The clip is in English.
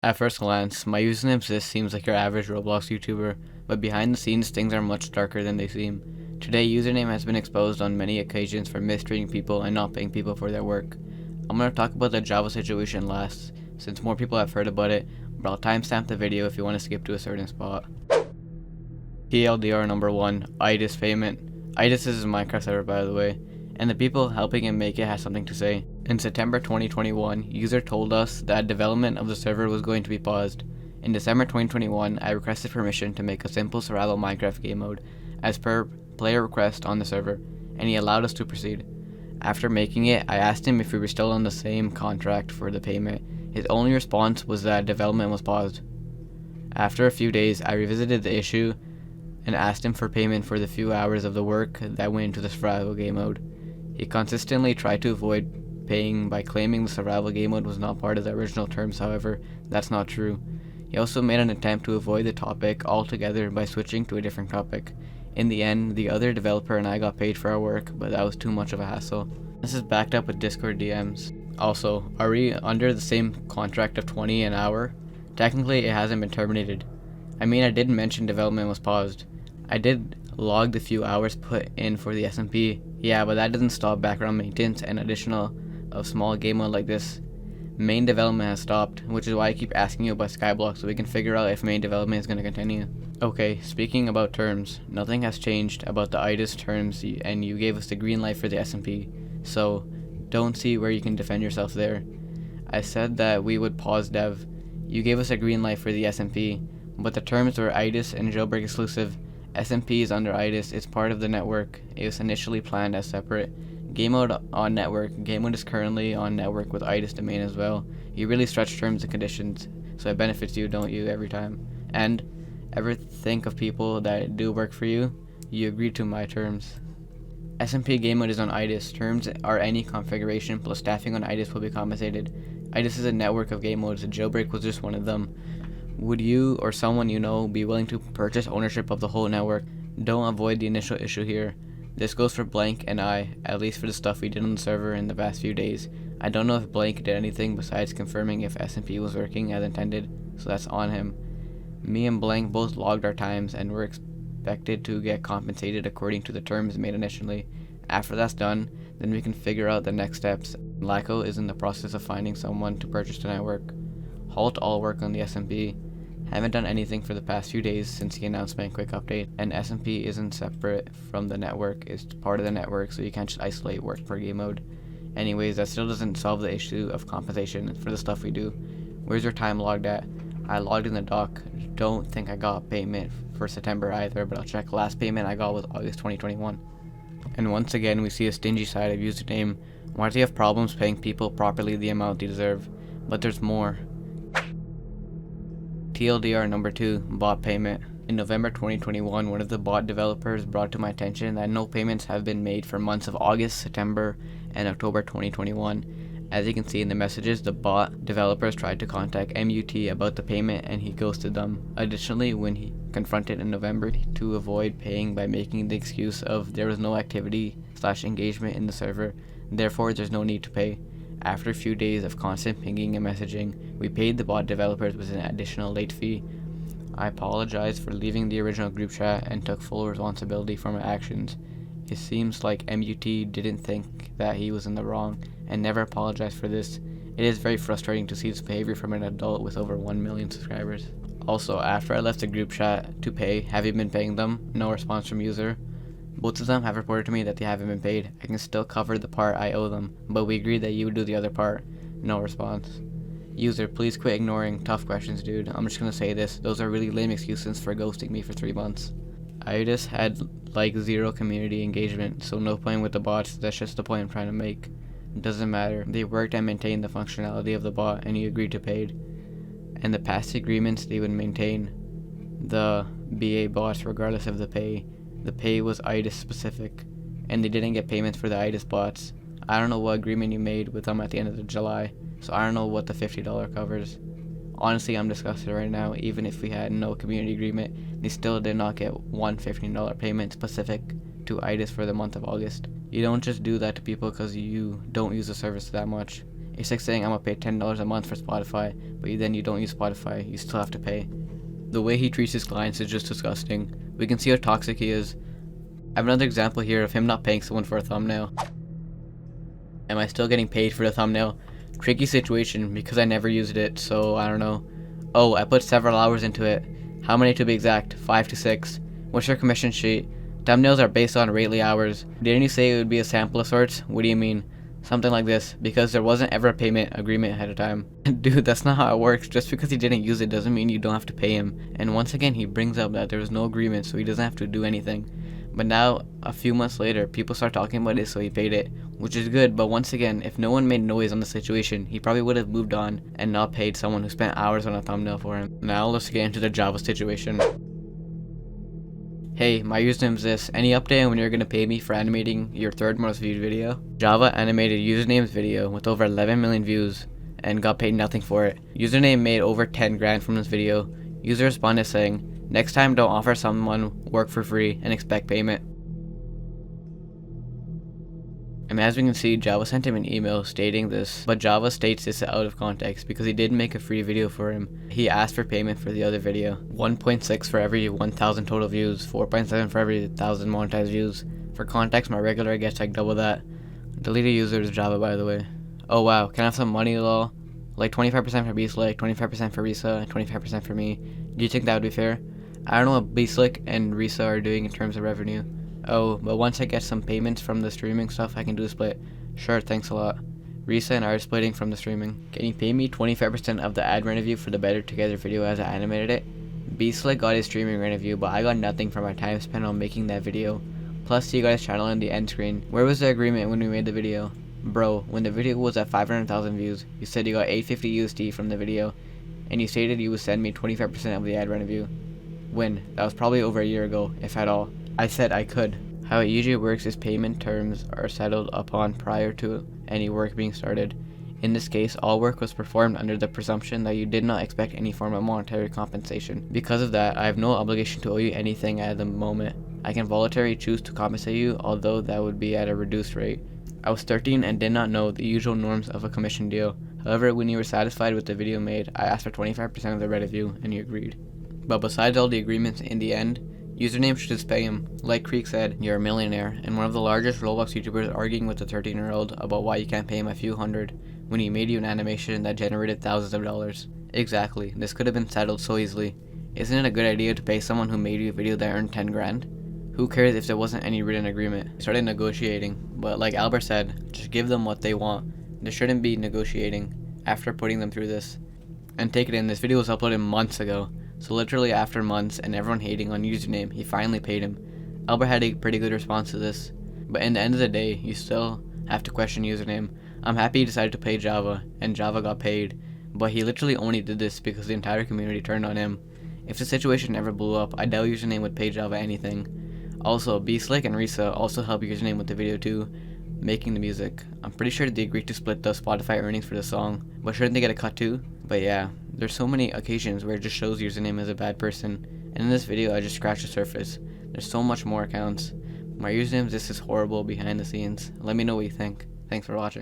At first glance, MyUsernamesThis seems like your average Roblox YouTuber, but behind the scenes things are much darker than they seem. Today, Username has been exposed on many occasions for mistreating people and not paying people for their work. I'm going to talk about the Java situation last, since more people have heard about it, but I'll timestamp the video if you want to skip to a certain spot. TLDR number 1, Aedus payment. Aedus is a Minecraft server, by the way, and the people helping him make it has something to say. In September 2021, user told us that development of the server was going to be paused. In December 2021, I requested permission to make a simple survival Minecraft game mode, as per player request on the server, and he allowed us to proceed. After making it, I asked him if we were still on the same contract for the payment. His only response was that development was paused. After a few days, I revisited the issue and asked him for payment for the few hours of the work that went into the survival game mode. He consistently tried to avoid paying by claiming the survival game mode was not part of the original terms. However, that's not true. He also made an attempt to avoid the topic altogether by switching to a different topic. In the end, the other developer and I got paid for our work, but that was too much of a hassle. This is backed up with Discord DMs. Also, are we under the same contract of 20 an hour? Technically, it hasn't been terminated. I mean, I did mention development was paused. I did log the few hours put in for the SMP. Yeah, but that doesn't stop background maintenance and additional of small game mode like this. Main development has stopped, which is why I keep asking you about Skyblock so we can figure out if main development is going to continue. Okay, speaking about terms, nothing has changed about the Aedus terms and you gave us the green light for the SMP, so don't see where you can defend yourself there. I said that we would pause dev. You gave us a green light for the SMP, but the terms were Aedus and jailbreak exclusive. SMP is under Aedus, it's part of the network. It was initially planned as separate. Game mode on network. Game mode is currently on network with Aedus domain as well. You really stretch terms and conditions, so it benefits you, don't you, every time. And ever think of people that do work for you? You agreed to my terms. SMP game mode is on Aedus. Terms are any configuration plus staffing on Aedus will be compensated. Aedus is a network of game modes. Jailbreak was just one of them. Would you or someone you know be willing to purchase ownership of the whole network? Don't avoid the initial issue here. This goes for Blank and I, at least for the stuff we did on the server in the past few days. I don't know if Blank did anything besides confirming if SMP was working as intended, so that's on him. Me and Blank both logged our times and were expected to get compensated according to the terms made initially. After that's done, then we can figure out the next steps. Laco is in the process of finding someone to purchase the network. Halt all work on the SMP. Haven't done anything for the past few days since the announcement quick update, and SMP isn't separate from the network, it's part of the network, so you can't just isolate work per game mode. Anyways, that still doesn't solve the issue of compensation for the stuff we do. Where's your time logged at? I logged in the doc. Don't think I got payment for September either, but I'll check. Last payment I got was August 2021. And once again, we see a stingy side of username. Why does he have problems paying people properly the amount they deserve? But there's more. TLDR number 2, bot payment. In November 2021, one of the bot developers brought to my attention that no payments have been made for months of August, September, and October 2021. As you can see in the messages, the bot developers tried to contact MUT about the payment and he ghosted them. Additionally, when he confronted in November to avoid paying by making the excuse of there was no activity/engagement in the server, therefore there's no need to pay. After a few days of constant pinging and messaging, we paid the bot developers with an additional late fee. I apologized for leaving the original group chat and took full responsibility for my actions. It seems like MUT didn't think that he was in the wrong and never apologized for this. It is very frustrating to see this behavior from an adult with over 1 million subscribers. Also, after I left the group chat to pay, have you been paying them? No response from user. Both of them have reported to me that they haven't been paid. I can still cover the part I owe them, but we agreed that you would do the other part. No response. User, please quit ignoring tough questions, dude. I'm just gonna say this. Those are really lame excuses for ghosting me for 3 months. I just had like 0 community engagement, so no point with the bots. That's just the point I'm trying to make. It doesn't matter. They worked and maintained the functionality of the bot, and you agreed to paid. And the past agreements, they would maintain the BA bots regardless of the pay. The pay was Aedus specific, and they didn't get payments for the Aedus bots. I don't know what agreement you made with them at the end of July, so I don't know what the $50 covers. Honestly, I'm disgusted right now. Even if we had no community agreement, they still did not get one $15 payment specific to Aedus for the month of August. You don't just do that to people because you don't use the service that much. It's like saying I'm gonna pay $10 a month for Spotify, but then you don't use Spotify, you still have to pay. The way he treats his clients is just disgusting. We can see how toxic he is. I have another example here of him not paying someone for a thumbnail. Am I still getting paid for the thumbnail? Tricky situation because I never used it, so I don't know. Oh, I put several hours into it. How many to be exact? 5 to 6. What's your commission sheet? Thumbnails are based on rately hours. Didn't you say it would be a sample of sorts? What do you mean? Something like this, because there wasn't ever a payment agreement ahead of time. Dude, that's not how it works. Just because he didn't use it doesn't mean you don't have to pay him. And once again, he brings up that there was no agreement, so he doesn't have to do anything. But now, a few months later, people start talking about it, so he paid it, which is good. But once again, if no one made noise on the situation, he probably would have moved on and not paid someone who spent hours on a thumbnail for him. Now let's get into the Java situation. Hey, my username's this. Any update on when you're gonna pay me for animating your third most viewed video? Java animated username's video with over 11 million views and got paid nothing for it. Username made over 10 grand from this video. User responded saying, next time don't offer someone work for free and expect payment. And as we can see, Java sent him an email stating this, but Java states this out of context because he did make a free video for him. He asked for payment for the other video. 1.6 for every 1,000 total views, 4.7 for every 1,000 monetized views. For context, my regular gets like double that. Deleted user is Java, by the way. Oh wow, can I have some money, lol? Like 25% for Beastlick, 25% for Risa, and 25% for me. Do you think that would be fair? I don't know what Beastlick and Risa are doing in terms of revenue. Oh, but once I get some payments from the streaming stuff, I can do a split. Sure, thanks a lot. Risa and I are splitting from the streaming. Can you pay me 25% of the ad revenue for the Better Together video as I animated it? Beastlick got his streaming revenue, but I got nothing for my time spent on making that video. Plus, you guys' channel in the end screen. Where was the agreement when we made the video? Bro, when the video was at 500,000 views, you said you got 850 USD from the video, and you stated you would send me 25% of the ad revenue. When? That was probably over a year ago, if at all. I said I could. How it usually works is payment terms are settled upon prior to any work being started. In this case, all work was performed under the presumption that you did not expect any form of monetary compensation. Because of that, I have no obligation to owe you anything at the moment. I can voluntarily choose to compensate you, although that would be at a reduced rate. I was 13 and did not know the usual norms of a commission deal. However, when you were satisfied with the video made, I asked for 25% of the revenue and you agreed. But besides all the agreements, in the end, Username should just pay him. Like Kreek said, you're a millionaire, and one of the largest Roblox YouTubers arguing with a 13-year-old about why you can't pay him a few hundred when he made you an animation that generated thousands of dollars. Exactly, this could have been settled so easily. Isn't it a good idea to pay someone who made you a video that earned 10 grand? Who cares if there wasn't any written agreement? We started negotiating, but like Albert said, just give them what they want. There shouldn't be negotiating after putting them through this. And take it in, this video was uploaded months ago. So literally after months and everyone hating on Username, he finally paid him. Albert had a pretty good response to this. But in the end of the day, you still have to question Username. I'm happy he decided to pay Java, and Java got paid. But he literally only did this because the entire community turned on him. If the situation never blew up, I doubt Username would pay Java anything. Also, Beastlick and Risa also helped Username with the video too, making the music. I'm pretty sure they agreed to split the Spotify earnings for the song, but shouldn't they get a cut too? But yeah, there's so many occasions where it just shows Username as a bad person, and in this video I just scratched the surface. There's so much more accounts. My username's this is horrible behind the scenes. Let me know what you think. Thanks for watching.